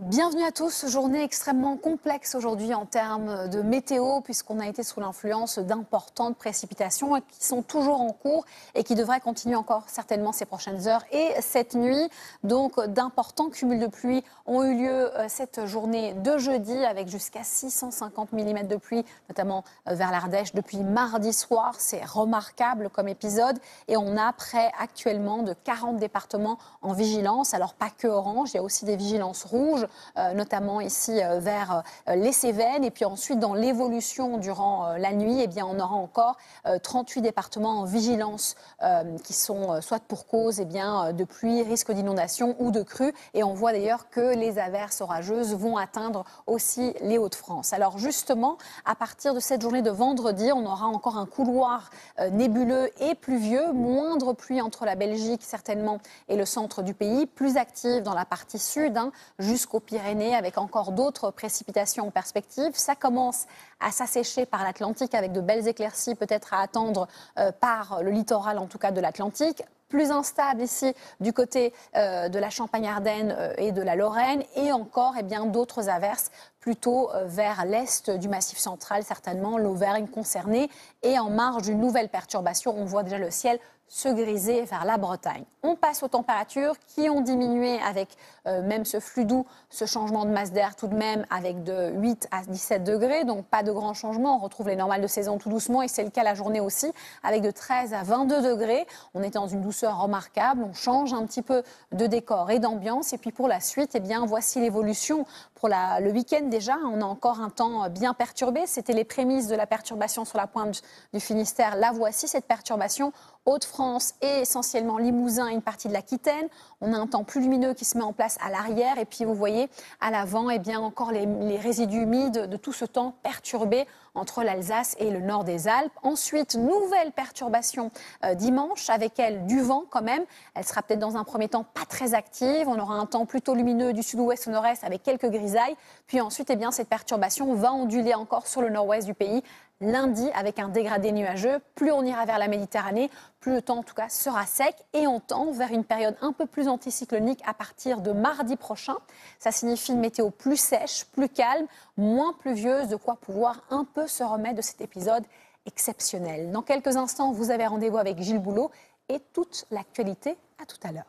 Bienvenue à tous, journée extrêmement complexe aujourd'hui en termes de météo puisqu'on a été sous l'influence d'importantes précipitations qui sont toujours en cours et qui devraient continuer encore certainement ces prochaines heures et cette nuit. Donc d'importants cumuls de pluie ont eu lieu cette journée de jeudi avec jusqu'à 650 mm de pluie, notamment vers l'Ardèche depuis mardi soir. C'est remarquable comme épisode et on a près actuellement de 40 départements en vigilance. Alors pas que orange, il y a aussi des vigilances rouges. Notamment ici vers les Cévennes. Et puis ensuite, dans l'évolution durant la nuit, eh bien, on aura encore 38 départements en vigilance qui sont soit pour cause de pluie, risque d'inondation ou de crue. Et on voit d'ailleurs que les averses orageuses vont atteindre aussi les Hauts-de-France. Alors justement, à partir de cette journée de vendredi, on aura encore un couloir nébuleux et pluvieux, moindre pluie entre la Belgique certainement et le centre du pays, plus active dans la partie sud jusqu'aux Pyrénées avec encore d'autres précipitations en perspective. Ça commence à s'assécher par l'Atlantique avec de belles éclaircies peut-être à attendre par le littoral en tout cas de l'Atlantique. Plus instable ici du côté de la Champagne-Ardenne et de la Lorraine et encore d'autres averses plutôt vers l'est du Massif central, certainement l'Auvergne concernée et en marge d'une nouvelle perturbation, on voit déjà le ciel se griser vers la Bretagne. On passe aux températures qui ont diminué avec même ce flux doux, ce changement de masse d'air tout de même avec de 8 à 17 degrés, donc pas de grands changements, on retrouve les normales de saison tout doucement et c'est le cas la journée aussi avec de 13 à 22 degrés. On est dans une douceur remarquable, on change un petit peu de décor et d'ambiance et puis pour la suite, voici l'évolution pour le week-end déjà. On a encore un temps bien perturbé, c'était les prémices de la perturbation sur la pointe du Finistère. La voici cette perturbation. Hauts-de-France et essentiellement Limousin et une partie de l'Aquitaine. On a un temps plus lumineux qui se met en place à l'arrière et puis vous voyez à l'avant encore les résidus humides de tout ce temps perturbé entre l'Alsace et le nord des Alpes. Ensuite, nouvelle perturbation dimanche avec elle du vent quand même. Elle sera peut-être dans un premier temps pas très active. On aura un temps plutôt lumineux du sud-ouest au nord-est avec quelques grisailles. Puis ensuite, cette perturbation va onduler encore sur le nord-ouest du pays. Lundi, avec un dégradé nuageux, plus on ira vers la Méditerranée, plus le temps en tout cas sera sec et on tend vers une période un peu plus anticyclonique à partir de mardi prochain. Ça signifie une météo plus sèche, plus calme, moins pluvieuse, de quoi pouvoir un peu se remettre de cet épisode exceptionnel. Dans quelques instants, vous avez rendez-vous avec Gilles Boulot et toute l'actualité. À tout à l'heure.